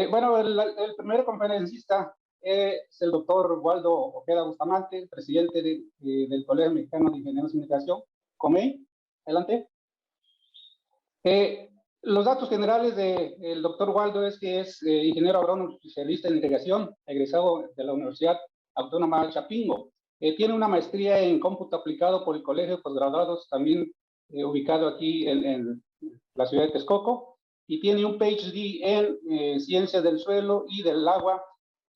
Bueno, el primer conferencista es el doctor Waldo Ojeda Bustamante, presidente del Colegio Mexicano de Ingenieros de Integración, COMEI. Adelante. Los datos generales del doctor Waldo es que es ingeniero agrónomo especialista en irrigación, egresado de la Universidad Autónoma Chapingo. Tiene una maestría en cómputo aplicado por el Colegio de Postgraduados, también ubicado aquí en la ciudad de Texcoco, y tiene un PhD en Ciencias del Suelo y del Agua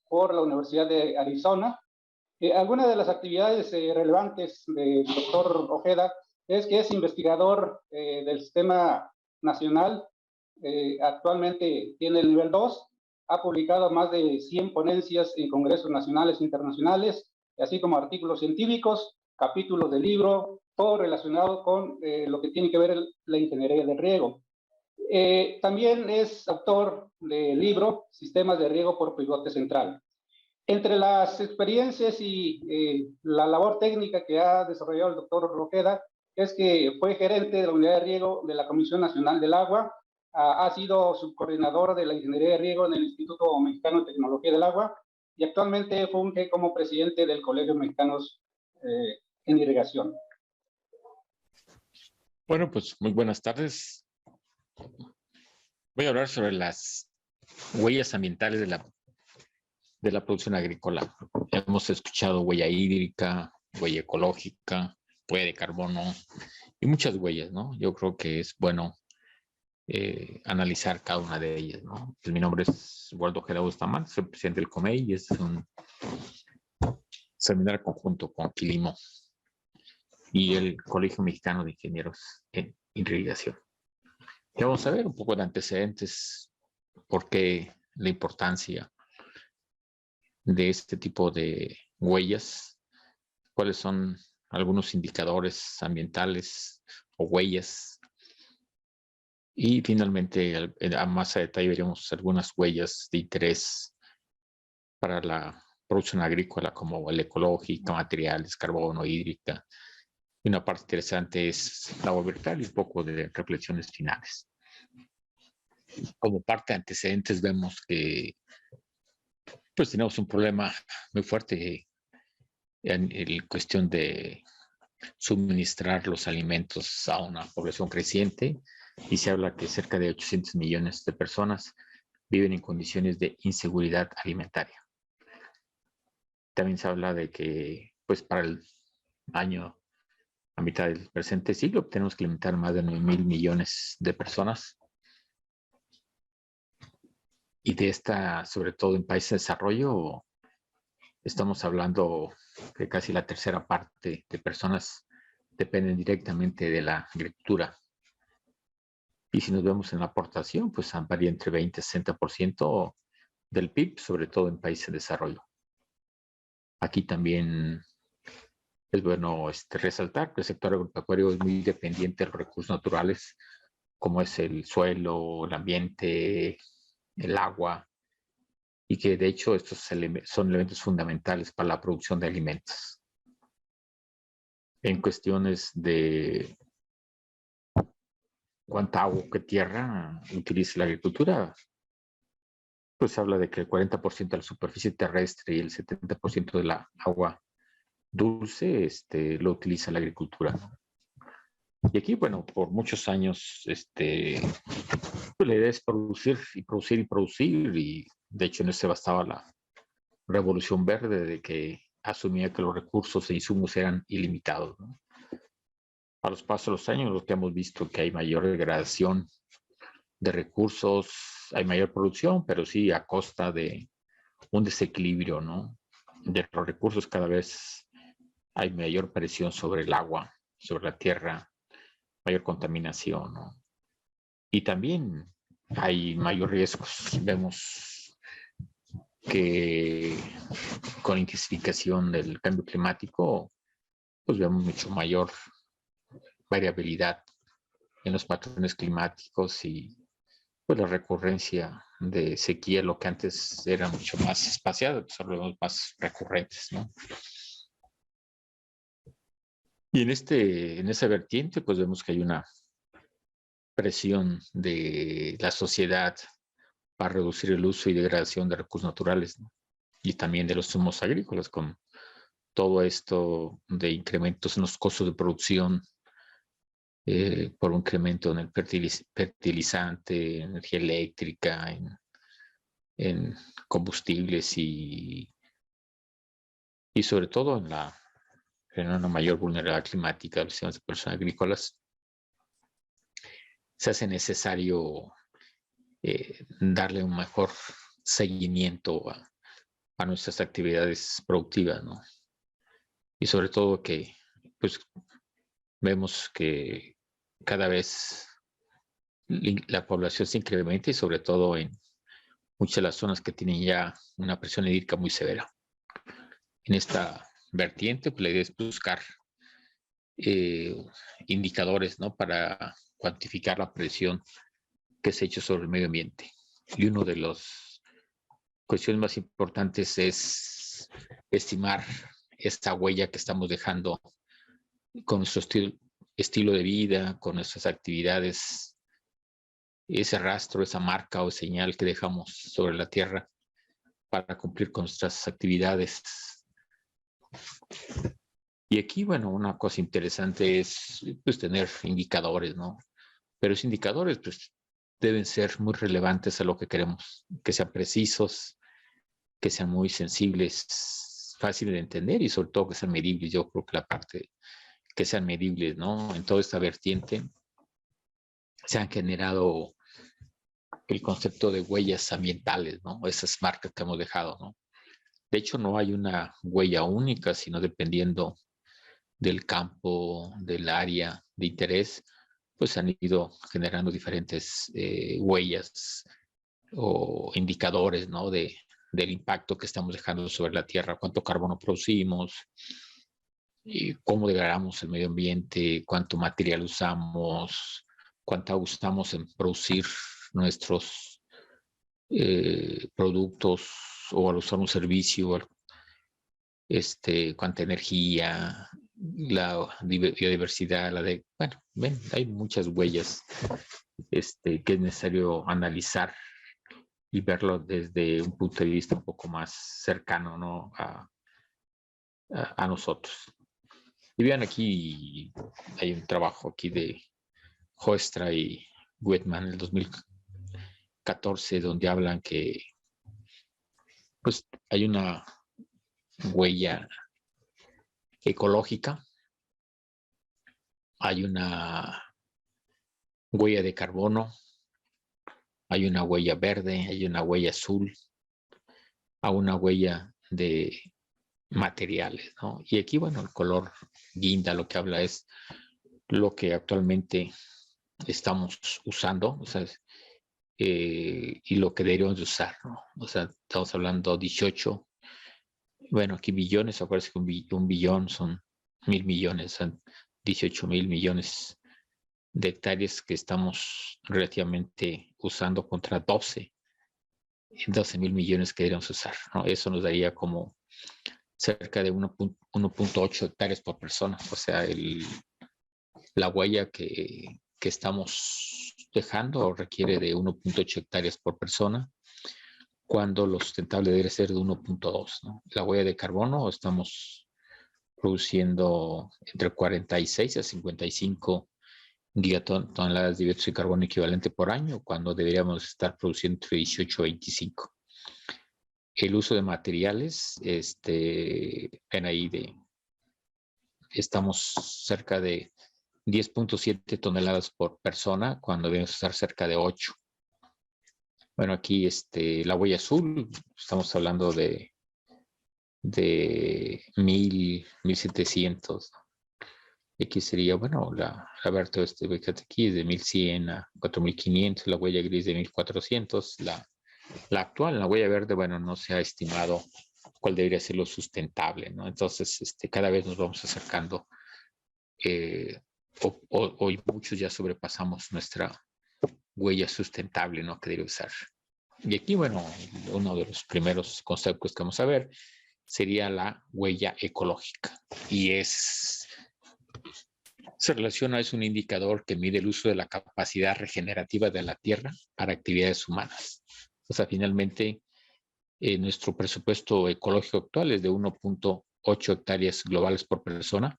por la Universidad de Arizona. Algunas de las actividades relevantes del doctor Ojeda es que es investigador del Sistema Nacional. Actualmente tiene el nivel 2, ha publicado más de 100 ponencias en congresos nacionales e internacionales, así como artículos científicos, capítulos de libro, todo relacionado con lo que tiene que ver la ingeniería de riego. También es autor del libro Sistemas de riego por pivote central. Entre las experiencias y la labor técnica que ha desarrollado el doctor Ojeda es que fue gerente de la unidad de riego de la Comisión Nacional del Agua, ha sido subcoordinador de la ingeniería de riego en el Instituto Mexicano de Tecnología del Agua y actualmente funge como presidente del Colegio Mexicanos en Irrigación. Bueno, pues muy buenas tardes. Voy a hablar sobre las huellas ambientales de la producción agrícola. Hemos escuchado huella hídrica, huella ecológica, huella de carbono y muchas huellas, ¿no? Yo creo que es bueno analizar cada una de ellas, ¿no? Pues mi nombre es Waldo Ojeda Bustamante, soy presidente del COMEI y es un seminario conjunto con Quilimo y el Colegio Mexicano de Ingenieros en Irrigación. Y vamos a ver un poco de antecedentes, por qué la importancia de este tipo de huellas, cuáles son algunos indicadores ambientales o huellas. Y finalmente, a más a detalle, veremos algunas huellas de interés para la producción agrícola, como el ecológica, materiales, carbono, hídrica. Y una parte interesante es la vertical y un poco de reflexiones finales. Como parte de antecedentes, vemos que pues tenemos un problema muy fuerte en cuestión de suministrar los alimentos a una población creciente, y se habla que cerca de 800 millones de personas viven en condiciones de inseguridad alimentaria. También se habla de que pues para el año a mitad del presente siglo tenemos que alimentar más de 9,000 millones de personas, y de esta, sobre todo en países de desarrollo, estamos hablando que casi la tercera parte de personas dependen directamente de la agricultura. Y si nos vemos en la aportación, pues varía entre 20 y 60% del PIB, sobre todo en países de desarrollo. Aquí también es bueno resaltar que el sector agropecuario es muy dependiente de los recursos naturales, como es el suelo, el ambiente, el agua, y que de hecho estos son elementos fundamentales para la producción de alimentos. En cuestiones de cuánta agua o qué tierra utiliza la agricultura, pues habla de que el 40% de la superficie terrestre y el 70% de la agua dulce lo utiliza la agricultura. Y aquí, bueno, por muchos años, pues la idea es producir y producir y producir, y de hecho en eso bastaba la Revolución Verde, de que asumía que los recursos e insumos eran ilimitados, ¿no? A los pasos de los años, lo que hemos visto que hay mayor degradación de recursos, hay mayor producción, pero sí a costa de un desequilibrio, ¿no? De los recursos. Cada vez hay mayor presión sobre el agua, sobre la tierra, mayor contaminación, ¿no? Y también hay mayor riesgos. Vemos que con la intensificación del cambio climático, pues vemos mucho mayor variabilidad en los patrones climáticos y pues la recurrencia de sequía, lo que antes era mucho más espaciado, pues ahora lo vemos más recurrentes, ¿no? Y en esa vertiente, pues vemos que hay una presión de la sociedad para reducir el uso y degradación de recursos naturales, ¿no? Y también de los insumos agrícolas, con todo esto de incrementos en los costos de producción, por un incremento en el fertilizante, energía eléctrica, en combustibles y sobre todo en una mayor vulnerabilidad climática de los sistemas de producción agrícolas, se hace necesario darle un mejor seguimiento a nuestras actividades productivas, ¿no? Y sobre todo que, pues, vemos que cada vez la población se incrementa y sobre todo en muchas de las zonas que tienen ya una presión hídrica muy severa. En esta vertiente, pues la idea es buscar indicadores, ¿no? Para cuantificar la presión que se ha hecho sobre el medio ambiente. Y una de las cuestiones más importantes es estimar esta huella que estamos dejando con nuestro estilo de vida, con nuestras actividades, ese rastro, esa marca o señal que dejamos sobre la tierra para cumplir con nuestras actividades. Y aquí, bueno, una cosa interesante es, pues, tener indicadores, ¿no? Pero esos indicadores, pues, deben ser muy relevantes a lo que queremos, que sean precisos, que sean muy sensibles, fáciles de entender y sobre todo que sean medibles. Yo creo que la parte que sean medibles, ¿no? En toda esta vertiente se han generado el concepto de huellas ambientales, ¿no? Esas marcas que hemos dejado, ¿no? De hecho, no hay una huella única, sino dependiendo del campo, del área de interés, pues han ido generando diferentes huellas o indicadores, ¿no? Del impacto que estamos dejando sobre la tierra, cuánto carbono producimos, y cómo degradamos el medio ambiente, cuánto material usamos, cuánto gastamos en producir nuestros productos o al usar un servicio, cuánta energía, la biodiversidad, bueno, ven, hay muchas huellas que es necesario analizar y verlo desde un punto de vista un poco más cercano, ¿no? a nosotros. Y vean, aquí hay un trabajo aquí de Hoekstra y Whitman en el 2014 donde hablan que, pues, hay una huella ecológica, hay una huella de carbono, hay una huella verde, hay una huella azul, hay una huella de materiales, ¿no? Y aquí, bueno, el color guinda lo que habla es lo que actualmente estamos usando, o sea, y lo que deberíamos de usar, ¿no? O sea, estamos hablando 18, bueno, aquí billones, acuérdense que un billón son 1,000 millones, son 18,000 millones de hectáreas que estamos relativamente usando contra 12,000 millones que deberíamos usar, ¿no? Eso nos daría como cerca de 1,8 hectáreas por persona, o sea, la huella que estamos dejando requiere de 1,8 hectáreas por persona, cuando lo sustentable debe ser de 1,2, ¿no? La huella de carbono estamos produciendo entre 46 a 55 gigatoneladas de dióxido de carbono equivalente por año, cuando deberíamos estar produciendo entre 18 a 25. El uso de materiales, ven ahí, estamos cerca de 10,7 toneladas por persona, cuando debemos estar cerca de 8. Bueno, aquí la huella azul, estamos hablando de 1,700. Aquí sería, bueno, la verte aquí es de 1,100 a 4,500, la huella gris de 1,400, la actual, la huella verde, bueno, no se ha estimado cuál debería ser lo sustentable, ¿no? Entonces, cada vez nos vamos acercando, hoy muchos ya sobrepasamos nuestra huella sustentable, ¿no? Que debe usar. Y aquí, bueno, uno de los primeros conceptos que vamos a ver sería la huella ecológica. Y se relaciona, es un indicador que mide el uso de la capacidad regenerativa de la tierra para actividades humanas. O sea, finalmente, nuestro presupuesto ecológico actual es de 1.8 hectáreas globales por persona,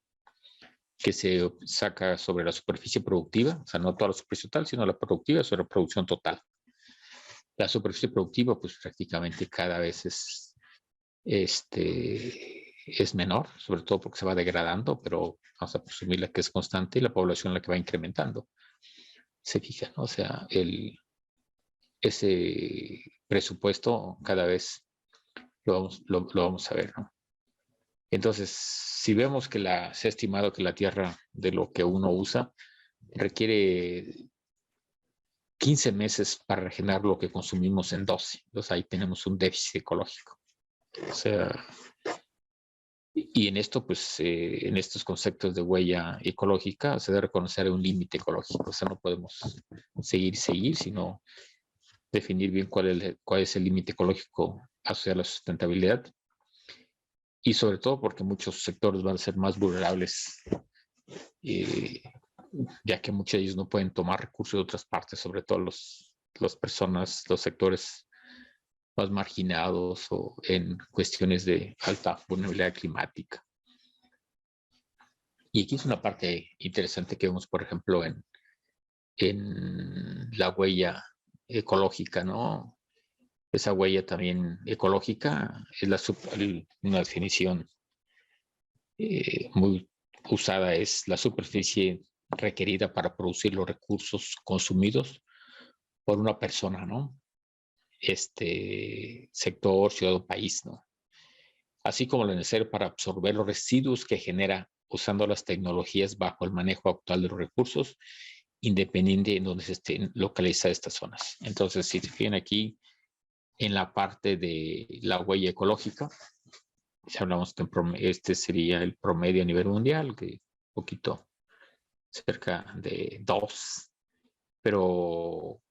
que se saca sobre la superficie productiva, o sea, no toda la superficie total, sino la productiva sobre la producción total. La superficie productiva, pues prácticamente cada vez es menor, sobre todo porque se va degradando, pero vamos a presumirla que es constante y la población la que va incrementando. Se fija, ¿no? O sea, ese presupuesto cada vez lo vamos a ver, ¿no? Entonces, si vemos que se ha estimado que la tierra de lo que uno usa requiere 15 meses para regenerar lo que consumimos en 12. Entonces ahí tenemos un déficit ecológico. O sea, y en esto, pues, en estos conceptos de huella ecológica se debe reconocer un límite ecológico. O sea, no podemos seguir, sino definir bien cuál es el límite ecológico asociado a la sustentabilidad. Y sobre todo porque muchos sectores van a ser más vulnerables, ya que muchos de ellos no pueden tomar recursos de otras partes, sobre todo las personas, los sectores más marginados o en cuestiones de alta vulnerabilidad climática. Y aquí es una parte interesante que vemos, por ejemplo, en la huella ecológica, ¿no? Esa huella también ecológica es una definición muy usada, es la superficie requerida para producir los recursos consumidos por una persona, ¿no? Sector, ciudad o país, ¿no? Así como lo necesario para absorber los residuos que genera usando las tecnologías bajo el manejo actual de los recursos, independiente de donde se estén localizadas estas zonas. Entonces, si se fijan aquí en la parte de la huella ecológica, si hablamos que este sería el promedio a nivel mundial, que un poquito cerca de 2, pero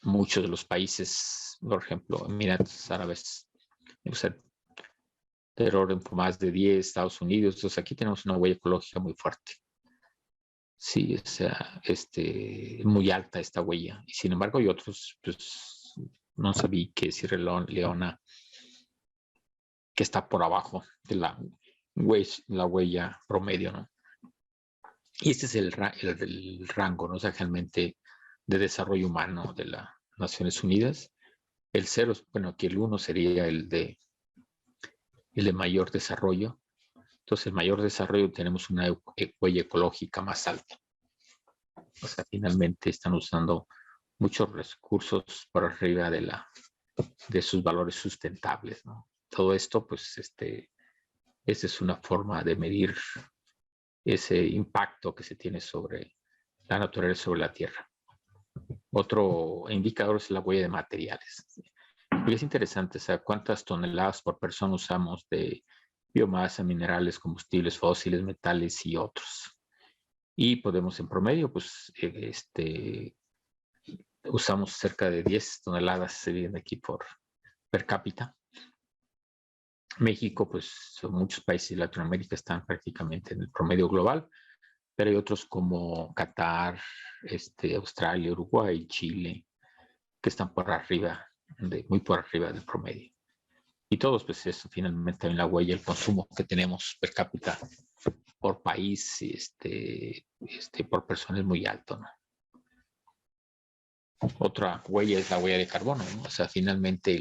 muchos de los países, por ejemplo, Emiratos Árabes, o sea, del orden por más de 10, Estados Unidos. Entonces aquí tenemos una huella ecológica muy fuerte. Sí, o sea, muy alta esta huella. Y sin embargo hay otros, pues, no sabía que Sierra Leona, que está por abajo de la huella promedio, ¿no? Y este es el rango, ¿no? O sea, realmente de desarrollo humano de las Naciones Unidas. El 0, bueno, aquí el 1 sería el de mayor desarrollo. Entonces, el mayor desarrollo tenemos una huella ecológica más alta. O sea, finalmente están usando muchos recursos por arriba de sus valores sustentables, ¿no? Todo esto, pues, esa es una forma de medir ese impacto que se tiene sobre la naturaleza, sobre la tierra. Otro indicador es la huella de materiales. Y es interesante, o sea, cuántas toneladas por persona usamos de biomasa, minerales, combustibles fósiles, metales y otros. Y podemos en promedio, pues, usamos cerca de 10 toneladas, se viene aquí per cápita. México, pues, muchos países de Latinoamérica están prácticamente en el promedio global, pero hay otros como Qatar, Australia, Uruguay, Chile, que están por arriba, muy por arriba del promedio. Y todos, pues eso, finalmente también la huella, el consumo que tenemos per cápita por país, por persona es muy alto, ¿no? Otra huella es la huella de carbono, ¿no? O sea, finalmente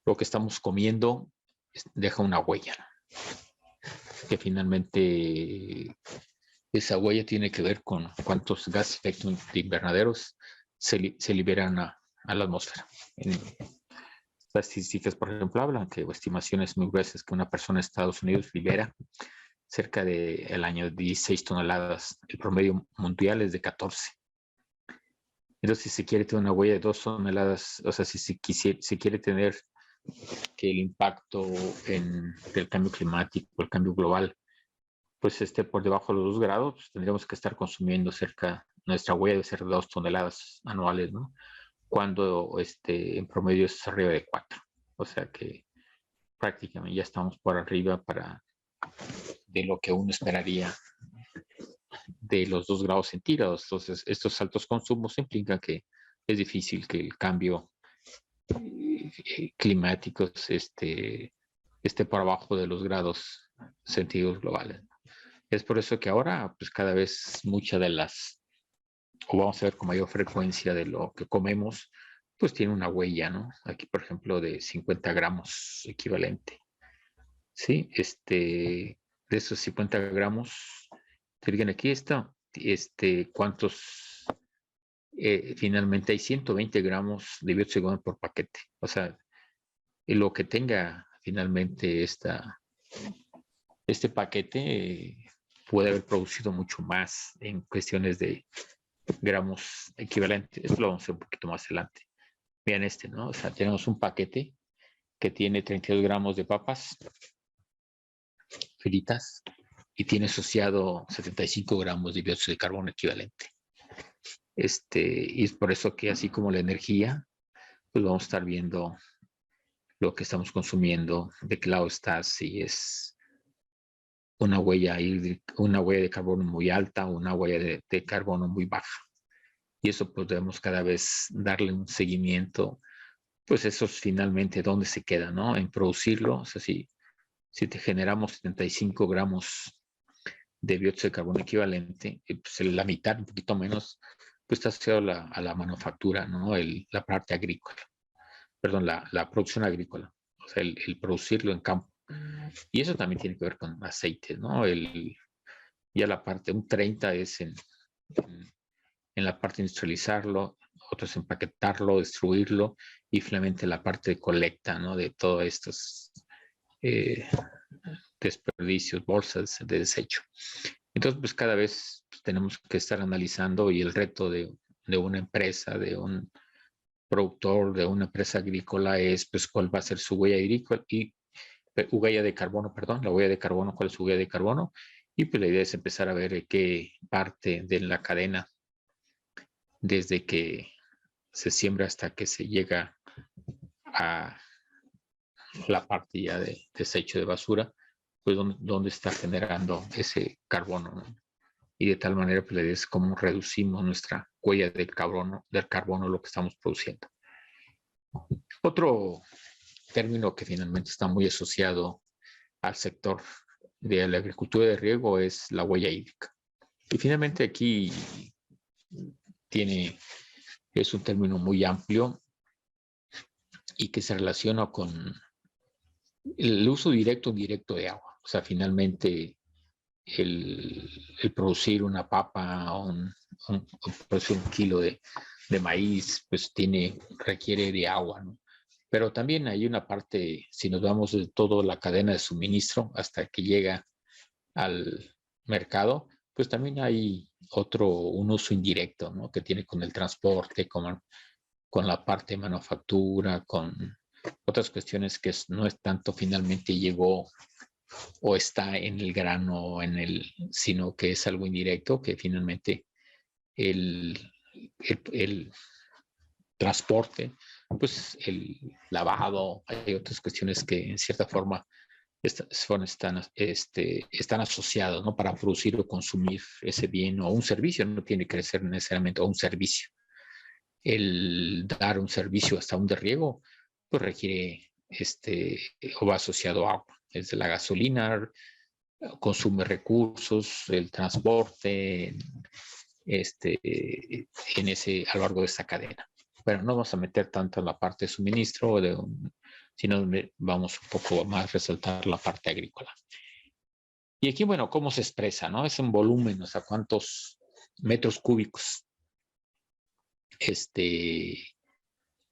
lo que estamos comiendo deja una huella, que finalmente esa huella tiene que ver con cuántos gases de efecto invernaderos se liberan a la atmósfera. Las estadísticas, por ejemplo, hablan que estimaciones muy gruesas que una persona en Estados Unidos libera cerca del año 16 toneladas. El promedio mundial es de 14. Entonces, si se quiere tener una huella de 2 toneladas, o sea, si se quiere tener que el impacto del cambio climático, el cambio global, pues esté por debajo de los 2 grados, pues tendríamos que estar consumiendo nuestra huella debe ser de 2 toneladas anuales, ¿no? Cuando en promedio es arriba de 4. O sea que prácticamente ya estamos por arriba de lo que uno esperaría de los 2 grados centígrados. Entonces, estos altos consumos implican que es difícil que el cambio climáticos esté por abajo de los grados centígrados globales. Es por eso que ahora, pues cada vez muchas de las, o vamos a ver con mayor frecuencia de lo que comemos, pues tiene una huella, ¿no? Aquí, por ejemplo, de 50 gramos equivalente. Sí, de esos 50 gramos, fíjense aquí está, ¿cuántos? Finalmente hay 120 gramos de dióxido de carbono por paquete. O sea, lo que tenga finalmente este paquete puede haber producido mucho más en cuestiones de gramos equivalentes. Eso lo vamos a ver un poquito más adelante. Vean ¿no? O sea, tenemos un paquete que tiene 32 gramos de papas fritas y tiene asociado 75 gramos de dióxido de carbono equivalente. Y es por eso que así como la energía, pues vamos a estar viendo lo que estamos consumiendo, de qué lado está, si es una huella de carbono muy alta o una huella de carbono muy baja. Y eso podemos cada vez darle un seguimiento, pues eso es finalmente dónde se queda, ¿no? En producirlo. O sea, si te generamos 75 gramos de dióxido de carbono equivalente, pues la mitad, un poquito menos, pues está asociado a la manufactura, ¿no? La parte agrícola, perdón, la producción agrícola, o sea, el producirlo en campo. Y eso también tiene que ver con aceite, ¿no? Ya la parte, un 30 es en la parte de industrializarlo, otros empaquetarlo, distribuirlo, y finalmente la parte de colecta, ¿no? De todos estos desperdicios, bolsas de desecho. Entonces, pues cada vez tenemos que estar analizando, y el reto de una empresa, de un productor, de una empresa agrícola es, pues, cuál va a ser su huella agrícola y huella de carbono, perdón, la huella de carbono, cuál es su huella de carbono, y pues la idea es empezar a ver qué parte de la cadena, desde que se siembra hasta que se llega a la parte ya de desecho de basura, pues dónde está generando ese carbono, ¿no? Y de tal manera, pues, es cómo reducimos nuestra huella del carbono, lo que estamos produciendo. Otro término que finalmente está muy asociado al sector de la agricultura de riego es la huella hídrica. Y finalmente aquí es un término muy amplio y que se relaciona con el uso directo o indirecto de agua. O sea, finalmente el producir una papa o producir un kilo de maíz, pues requiere de agua, ¿no? Pero también hay una parte, si nos vamos de toda la cadena de suministro hasta que llega al mercado, pues también hay un uso indirecto, ¿no? Que tiene con el transporte, con la parte de manufactura, con otras cuestiones que no es tanto finalmente llegó o está en el grano, sino que es algo indirecto, que finalmente el transporte, pues el lavado, hay otras cuestiones que en cierta forma están asociados, ¿no? Para producir o consumir ese bien o un servicio, no tiene que ser necesariamente un servicio. El dar un servicio hasta un de riego, pues requiere o va asociado a agua. Desde la gasolina, consume recursos, el transporte, a lo largo de esta cadena. Bueno, no vamos a meter tanto en la parte de suministro, sino vamos un poco más a resaltar la parte agrícola. Y aquí, bueno, ¿cómo se expresa, no? Es en volumen, o sea, cuántos metros cúbicos,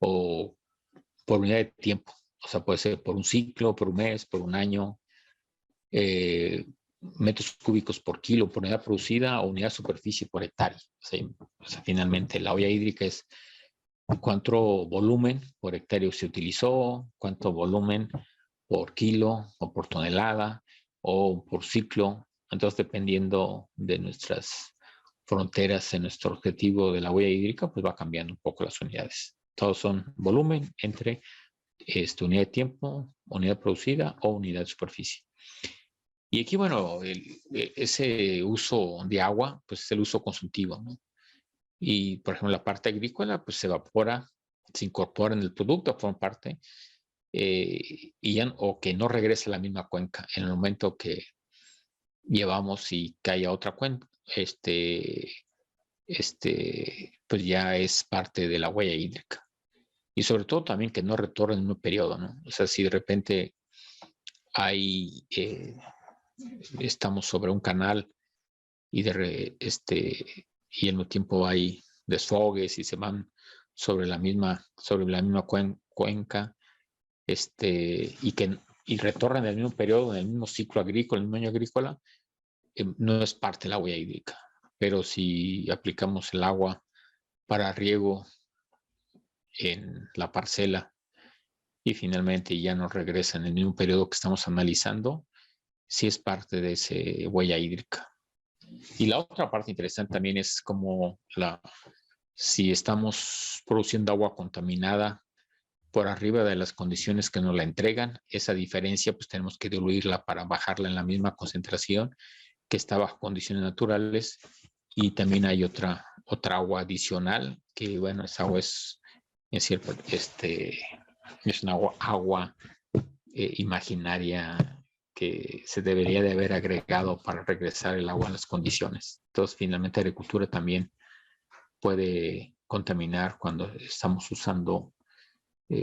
o por unidad de tiempo. O sea, puede ser por un ciclo, por un mes, por un año, metros cúbicos por kilo por unidad producida o unidad de superficie por hectárea. O sea, finalmente la huella hídrica es cuánto volumen por hectárea se utilizó, cuánto volumen por kilo o por tonelada o por ciclo. Entonces, dependiendo de nuestras fronteras en nuestro objetivo de la huella hídrica, pues va cambiando un poco las unidades. Todos son volumen entre unidad de tiempo, unidad producida o unidad de superficie. Y aquí, bueno, ese uso de agua, pues es el uso consultivo, ¿no? Y, por ejemplo, la parte agrícola, pues se evapora se incorporan en el producto, forman parte, o que no regrese a la misma cuenca en el momento que llevamos y que haya otra cuenca, pues ya es parte de la huella hídrica. Y sobre todo también que no retorne en un periodo, ¿no? O sea, si de repente hay, estamos sobre un canal y y al mismo tiempo hay desfogues y se van sobre la misma cuenca, y retornan en el mismo periodo, en el mismo ciclo agrícola, en el mismo año agrícola, no es parte de la huella hídrica. Pero si aplicamos el agua para riego en la parcela y finalmente ya nos regresa en el mismo periodo que estamos analizando, sí es parte de esa huella hídrica. Y la otra parte interesante también es como si estamos produciendo agua contaminada por arriba de las condiciones que nos la entregan, esa diferencia pues tenemos que diluirla para bajarla en la misma concentración que está bajo condiciones naturales. Y también hay otra agua adicional que, bueno, esa agua es cierto, es una agua imaginaria que se debería de haber agregado para regresar el agua a las condiciones. Entonces, finalmente, la agricultura también puede contaminar cuando estamos usando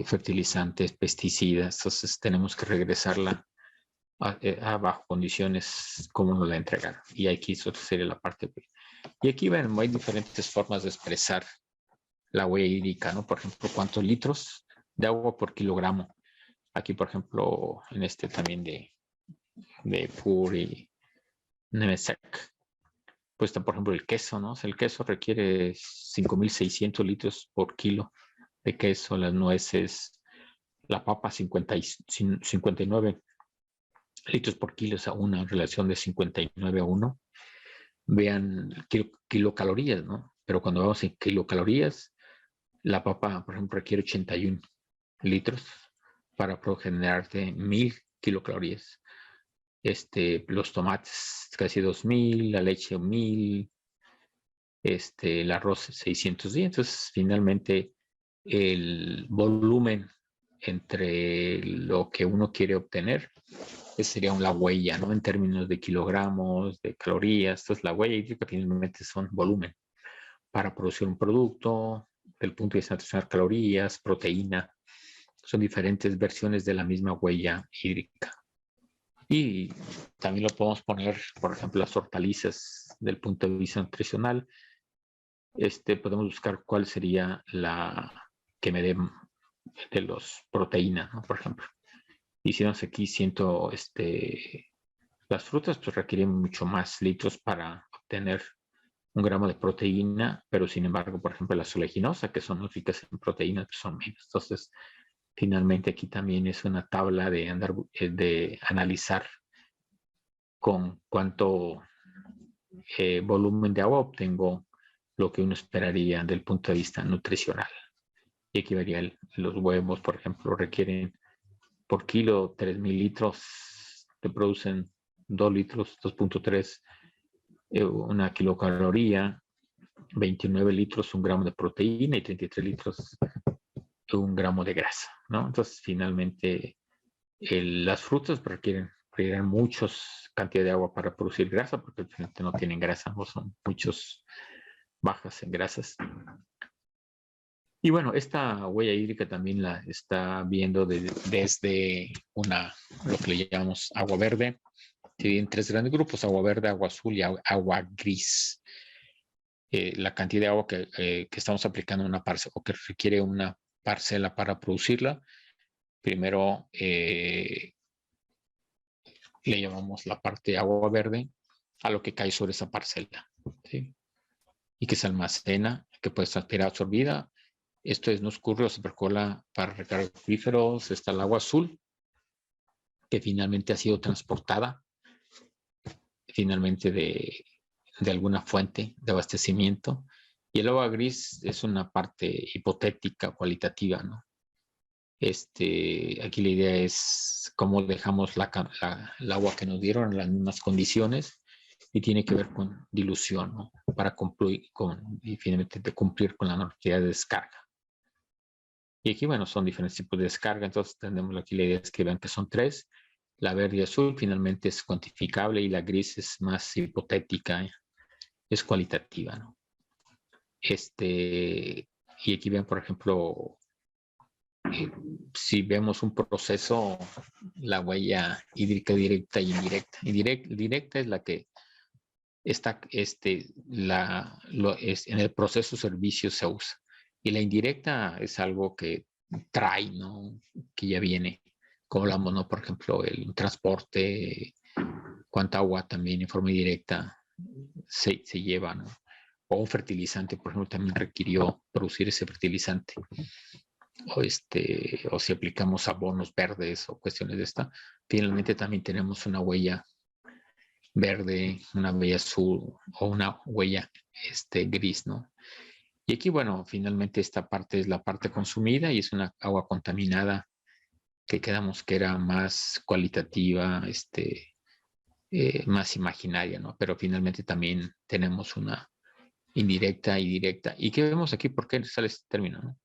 fertilizantes, pesticidas. Entonces, tenemos que regresarla bajo condiciones como nos la entregaron. Y aquí eso sería la parte. Y aquí, bueno, hay diferentes formas de expresar la huella hídrica, ¿no? Por ejemplo, cuántos litros de agua por kilogramo. Aquí, por ejemplo, en también de PUR y Nemesec, pues está, por ejemplo, el queso, ¿no? O sea, el queso requiere 5.600 litros por kilo de queso, las nueces, la papa 59 litros por kilo, o sea, una relación de 59 a 1. Vean kilocalorías, ¿no? Pero cuando vamos en kilocalorías, la papa, por ejemplo, requiere 81 litros para generarte 1.000 kilocalorías. Los tomates casi 2.000, la leche 1.000, el arroz 610. Entonces, finalmente, el volumen entre lo que uno quiere obtener, esa sería la huella, ¿no? En términos de kilogramos, de calorías. Entonces, la huella hídrica finalmente son volumen para producir un producto, del punto de vista nutricional, calorías, proteína. Son diferentes versiones de la misma huella hídrica. Y también lo podemos poner, por ejemplo, las hortalizas del punto de vista nutricional. Podemos buscar cuál sería la que me dé de los proteínas, ¿no? Por ejemplo. Y si nos aquí siento las frutas, pues requieren mucho más litros para obtener 1 gramo de proteína, pero sin embargo, por ejemplo, las oleaginosas, que son ricas en proteínas, pues son menos. Entonces, finalmente aquí también es una tabla de analizar con cuánto volumen de agua obtengo lo que uno esperaría del punto de vista nutricional. Y aquí vería los huevos, por ejemplo, requieren por kilo 3.000 litros, te producen 2 litros, 2.3, una kilocaloría, 29 litros, 1 gramo de proteína y 33 litros, 1 gramo de grasa, ¿no? Entonces, finalmente, las frutas requieren muchas cantidades de agua para producir grasa, porque finalmente no tienen grasa, no son muchos bajas en grasas. Y bueno, esta huella hídrica también la está viendo desde lo que le llamamos agua verde. Tienen 3 grandes grupos: agua verde, agua azul y agua gris. La cantidad de agua que estamos aplicando en una parcela o que requiere una parcela para producirla, primero le llamamos la parte agua verde a lo que cae sobre esa parcela, ¿sí? Y que se almacena, que puede ser absorbida. Esto no escurre o se percola para recarga acuíferos. Está el agua azul, que finalmente ha sido transportada finalmente de alguna fuente de abastecimiento. Y el agua gris es una parte hipotética, cualitativa, ¿no? Aquí la idea es cómo dejamos el agua que nos dieron en las mismas condiciones, y tiene que ver con dilución, ¿no? Para cumplir y finalmente cumplir con la normativa de descarga. Y aquí, bueno, son diferentes tipos de descarga. Entonces, tenemos aquí la idea es que vean que son tres. La verde y azul finalmente es cuantificable y la gris es más hipotética, es cualitativa, ¿no? Y aquí ven, por ejemplo, si vemos un proceso, la huella hídrica directa y indirecta. Directa es la que está, en el proceso servicio se usa. Y la indirecta es algo que trae, ¿no? Que ya viene. Como hablamos, ¿no? Por ejemplo, el transporte, cuánta agua también en forma indirecta se lleva, ¿no? O un fertilizante, por ejemplo, también requirió producir ese fertilizante. O si aplicamos abonos verdes o cuestiones de esta, finalmente también tenemos una huella verde, una huella azul o una huella gris, ¿no? Y aquí, bueno, finalmente esta parte es la parte consumida y es una agua contaminada que quedamos que era más cualitativa, más imaginaria, ¿no? Pero finalmente también tenemos una indirecta y directa. ¿Y qué vemos aquí? ¿Por qué sale este término, no?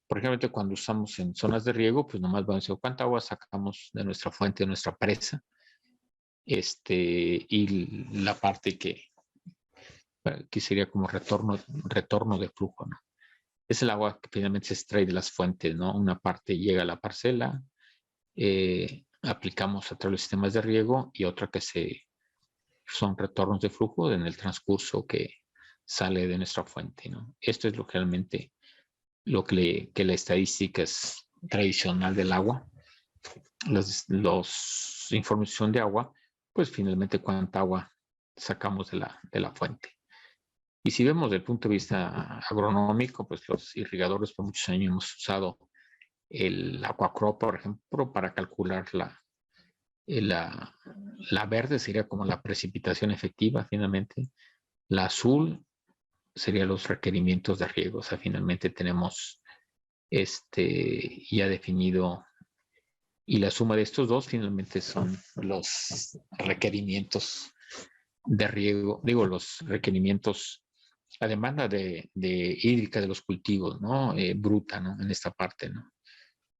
Por ejemplo, cuando usamos en zonas de riego, pues nomás vamos a decir cuánta agua sacamos de nuestra fuente, de nuestra presa, y la parte que sería como retorno de flujo, ¿no? Es el agua que finalmente se extrae de las fuentes, ¿no? Una parte llega a la parcela, aplicamos a través de los sistemas de riego y otra que son retornos de flujo en el transcurso que sale de nuestra fuente, ¿no? Esto es realmente lo que la estadística es tradicional del agua. Los información de agua, pues finalmente cuánta agua sacamos de la fuente. Y si vemos desde el punto de vista agronómico, pues los irrigadores por muchos años hemos usado el Aquacrop, por ejemplo, para calcular la verde sería como la precipitación efectiva, finalmente. La azul sería los requerimientos de riego. O sea, finalmente tenemos ya definido, y la suma de estos dos finalmente son los requerimientos de riego, digo, los requerimientos, la demanda de hídrica de los cultivos, ¿no? Bruta, ¿no? En esta parte, ¿no?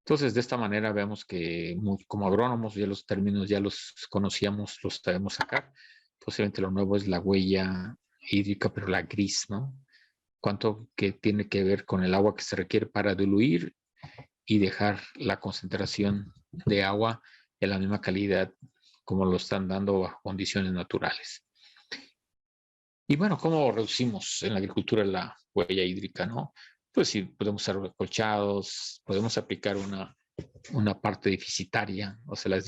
Entonces, de esta manera vemos que como agrónomos ya los términos ya los conocíamos, los sabemos sacar. Posiblemente lo nuevo es la huella hídrica, pero la gris, ¿no? Cuánto que tiene que ver con el agua que se requiere para diluir y dejar la concentración de agua en la misma calidad como lo están dando bajo condiciones naturales. Y bueno, ¿cómo reducimos en la agricultura la huella hídrica, no? Pues sí, podemos usar recolchados, podemos aplicar una parte deficitaria, o sea,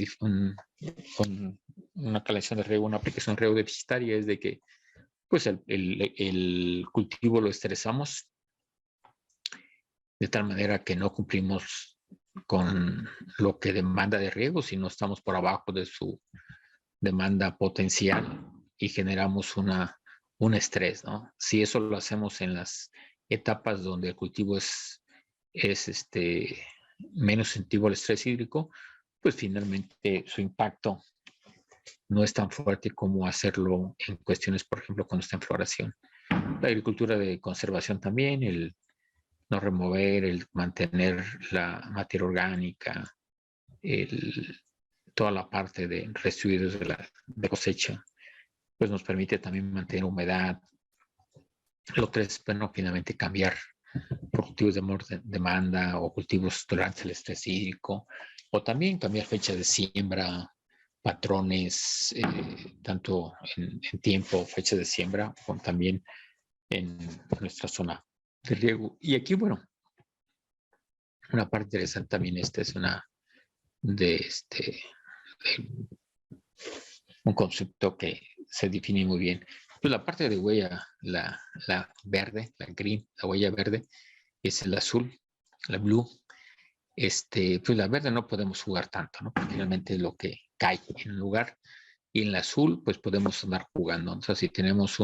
con una calación de riego, una aplicación de riego deficitaria es de que pues el cultivo lo estresamos de tal manera que no cumplimos con lo que demanda de riego, sino estamos por abajo de su demanda potencial y generamos un estrés, ¿no? Si eso lo hacemos en las etapas donde el cultivo es menos sensitivo al estrés hídrico, pues finalmente su impacto no es tan fuerte como hacerlo en cuestiones, por ejemplo, cuando está en floración. La agricultura de conservación también, el no remover, el mantener la materia orgánica, toda la parte de residuos de cosecha, pues nos permite también mantener humedad. Lo tres, bueno, finalmente cambiar por cultivos de menor demanda o cultivos tolerantes al estrés hídrico, o también cambiar fecha de siembra, patrones, tanto en tiempo, fecha de siembra, como también en nuestra zona de riego. Y aquí, bueno, una parte interesante también es una de un concepto que se define muy bien. Pues la parte de huella, la verde, la green, la huella verde, es el azul, la blue. Pues la verde no podemos jugar tanto, ¿no? Porque realmente es lo que cae en el lugar. Y en la azul, pues podemos andar jugando. O sea, si tenemos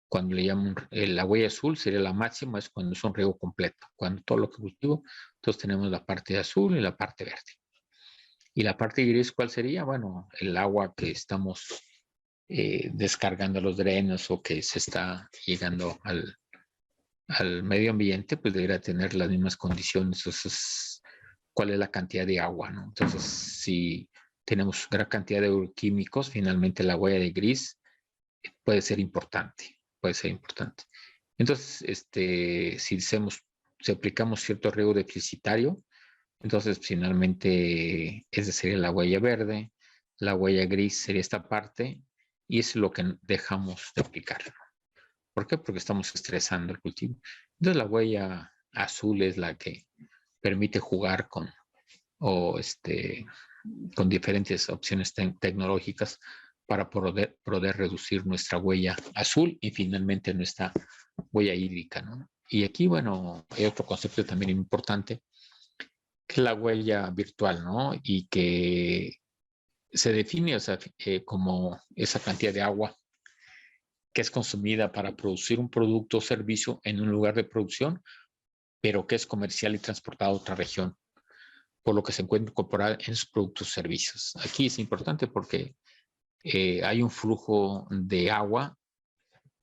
cuando le llaman la huella azul, sería la máxima, es cuando es un riego completo. Cuando todo lo que cultivo, entonces tenemos la parte azul y la parte verde. Y la parte gris, ¿cuál sería? Bueno, el agua que estamos descargando a los drenos o que se está llegando al medio ambiente, pues debería tener las mismas condiciones. Entonces, ¿cuál es la cantidad de agua, no? Entonces, si tenemos gran cantidad de químicos, finalmente la huella de gris puede ser importante, puede ser importante. Entonces, si aplicamos cierto riego deficitario, entonces finalmente esa sería la huella verde, la huella gris sería esta parte, y es lo que dejamos de aplicar. ¿Por qué? Porque estamos estresando el cultivo. Entonces la huella azul es la que permite jugar con diferentes opciones tecnológicas para poder reducir nuestra huella azul y finalmente nuestra huella hídrica, ¿no? Y aquí, bueno, hay otro concepto también importante, que es la huella virtual, ¿no? Y que se define, o sea, como esa cantidad de agua que es consumida para producir un producto o servicio en un lugar de producción, pero que es comercial y transportado a otra región, por lo que se encuentra incorporada en sus productos o servicios. Aquí es importante porque hay un flujo de agua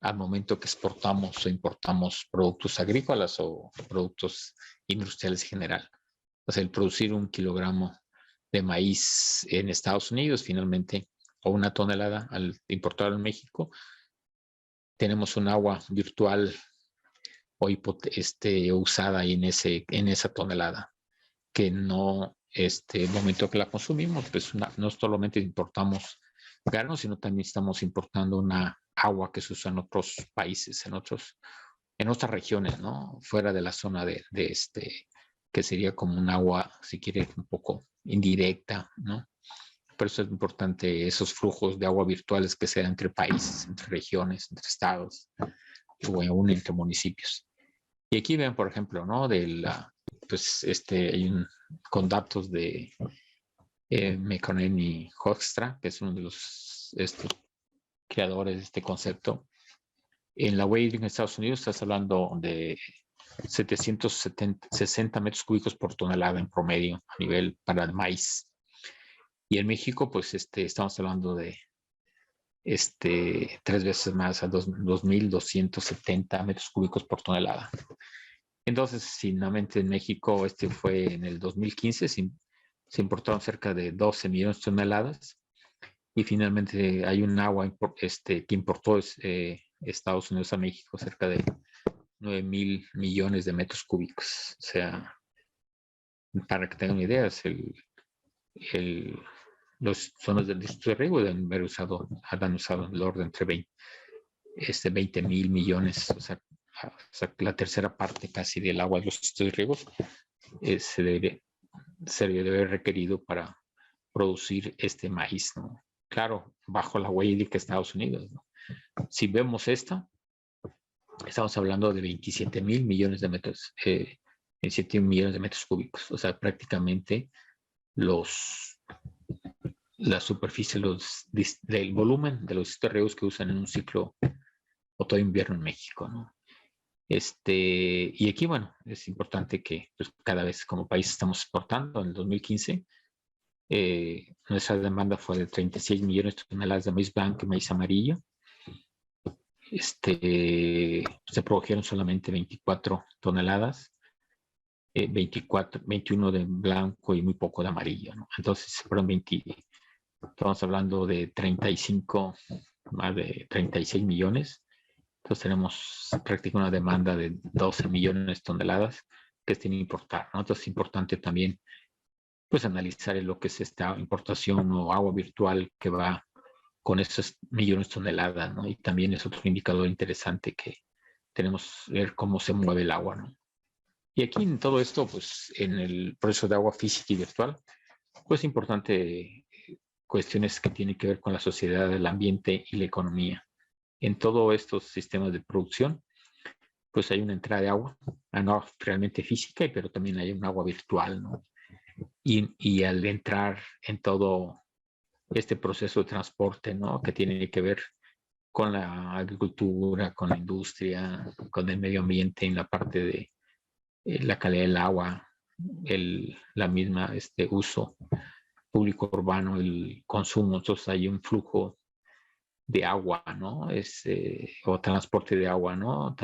al momento que exportamos o importamos productos agrícolas o productos industriales en general. O sea, el producir 1 kilogramo de maíz en Estados Unidos, finalmente, o 1 tonelada al importarlo en México, tenemos un agua virtual o usada en esa tonelada, que no, el momento que la consumimos, pues no solamente importamos granos, sino también estamos importando una agua que se usa en otros países, en otras regiones, ¿no? Fuera de la zona que sería como un agua, si quiere, un poco indirecta, ¿no? Por eso es importante esos flujos de agua virtuales que sean entre países, entre regiones, entre estados, o aún entre municipios. Y aquí ven, por ejemplo, ¿no? Pues con datos de Mekonnen y Hoekstra, que es uno de los creadores de este concepto. En la huella en Estados Unidos estás hablando de 760 metros cúbicos por tonelada en promedio a nivel para el maíz. Y en México, pues estamos hablando de 3 veces más, a 2.270 metros cúbicos por tonelada. Entonces, finalmente en México, fue en el 2015, se importaron cerca de 12 millones de toneladas, y finalmente hay un agua que importó Estados Unidos a México, cerca de 9.000 millones de metros cúbicos. O sea, para que tengan ideas, los zonas del distrito de riego han usado el orden entre 20.000 millones, o sea, la tercera parte casi del agua de los distritos de riego se debe haber requerido para producir este maíz, ¿no? Claro, bajo la huella hídrica de Estados Unidos, ¿no? Si vemos estamos hablando de 27.000 millones de metros, 27 millones de metros cúbicos, o sea, prácticamente la superficie del volumen de los ríos que usan en un ciclo otoño-invierno en México, ¿no? Y aquí, bueno, es importante que pues, cada vez como país estamos exportando. En el 2015, nuestra demanda fue de 36 millones de toneladas de maíz blanco y maíz amarillo. Se produjeron solamente 24 toneladas, 21 de blanco y muy poco de amarillo, ¿no? Entonces fueron estamos hablando de 35, más de 36 millones. Entonces tenemos prácticamente una demanda de 12 millones de toneladas que se tienen que importar, ¿no? Entonces es importante también pues analizar lo que es esta importación o agua virtual que va con esos millones de toneladas, ¿no? Y también es otro indicador interesante que tenemos que ver cómo se mueve el agua, ¿no? Y aquí en todo esto, pues en el proceso de agua física y virtual, pues es importante cuestiones que tienen que ver con la sociedad, el ambiente y la economía. En todos estos sistemas de producción, pues hay una entrada de agua realmente física, pero también hay un agua virtual, ¿no? Y al entrar en todo este proceso de transporte, ¿no? Que tiene que ver con la agricultura, con la industria, con el medio ambiente, en la parte de la calidad del agua, la misma uso público urbano, el consumo. Entonces hay un flujo de agua, ¿no? O transporte de agua, ¿no?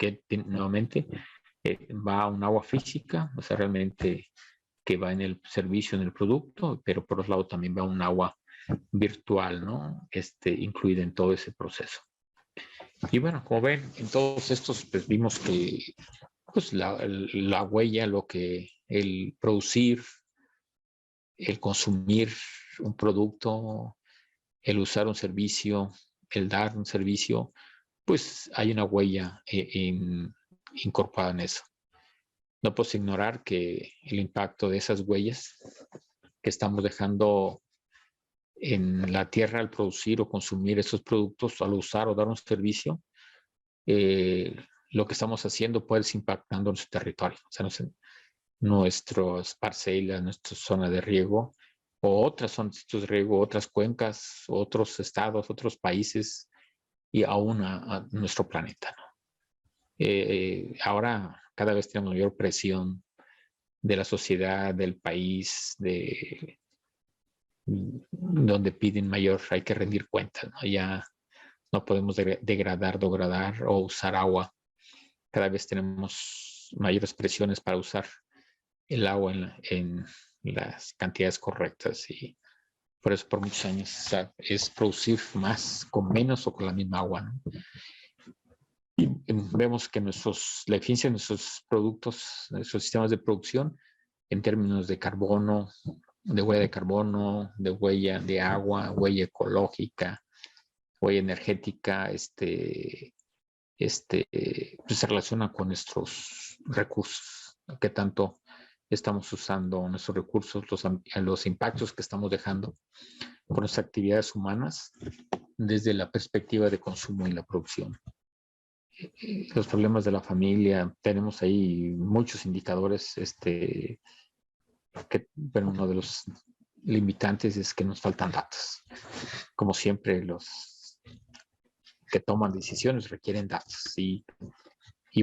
que nuevamente va a un agua física, o sea, realmente que va en el servicio, en el producto, pero por otro lado también va un agua virtual, ¿no? Incluida en todo ese proceso. Y bueno, como ven, en todos estos, pues vimos que pues la huella, el producir, el consumir un producto, el usar un servicio, el dar un servicio, pues hay una huella incorporada en eso. No puedo ignorar que el impacto de esas huellas que estamos dejando en la tierra al producir o consumir esos productos, al usar o dar un servicio, lo que estamos haciendo puede ir impactando nuestro territorio, o sea, nuestras parcelas, nuestra zona de riego, o otras zonas de riego, otras cuencas, otros estados, otros países y aún a nuestro planeta, ¿no? Ahora cada vez tenemos mayor presión de la sociedad, del país, donde piden mayor, hay que rendir cuentas, ¿no? Ya no podemos degradar o usar agua. Cada vez tenemos mayores presiones para usar el agua en las cantidades correctas y por eso por muchos años es producir más con menos o con la misma agua, ¿no? Y vemos que la eficiencia de nuestros productos, nuestros sistemas de producción, en términos de carbono, de huella de carbono, de huella de agua, huella ecológica, huella energética, pues se relaciona con nuestros recursos, qué tanto estamos usando nuestros recursos, los impactos que estamos dejando con nuestras actividades humanas desde la perspectiva de consumo y la producción. Los problemas de la familia, tenemos ahí muchos indicadores, pero uno de los limitantes es que nos faltan datos. Como siempre, los que toman decisiones requieren datos y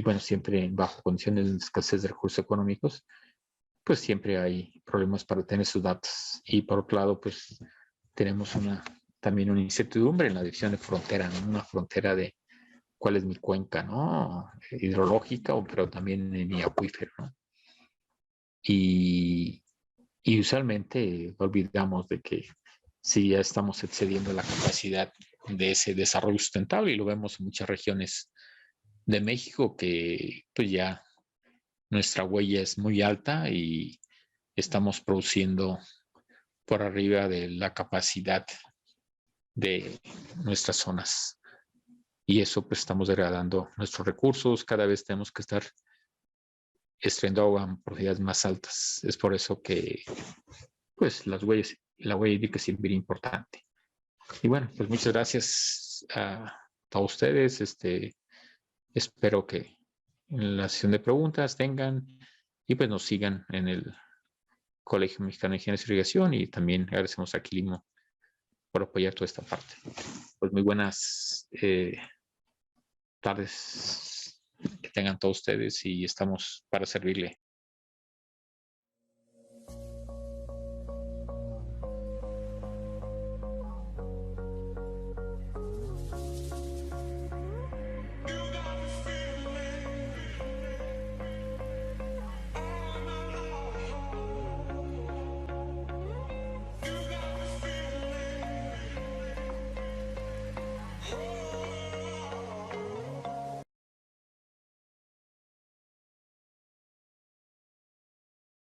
bueno, siempre bajo condiciones de escasez de recursos económicos, pues siempre hay problemas para tener sus datos. Y por otro lado, pues tenemos también una incertidumbre en la división de frontera, ¿no? Una frontera de cuál es mi cuenca, ¿no? Hidrológica, pero también en mi acuífero, ¿no? Y usualmente olvidamos de que si ya estamos excediendo la capacidad de ese desarrollo sustentable, y lo vemos en muchas regiones de México, que pues ya nuestra huella es muy alta y estamos produciendo por arriba de la capacidad de nuestras zonas. Y eso pues estamos degradando nuestros recursos, cada vez tenemos que estar extrayendo agua en profundidades más altas. Es por eso que pues la huella hídrica es bien importante. Y bueno, pues muchas gracias a todos ustedes. Espero que en la sesión de preguntas tengan y pues nos sigan en el Colegio Mexicano de Ingeniería de Irrigación, y también agradecemos a Quilimo por apoyar toda esta parte. Pues muy buenas tardes que tengan todos ustedes y estamos para servirle.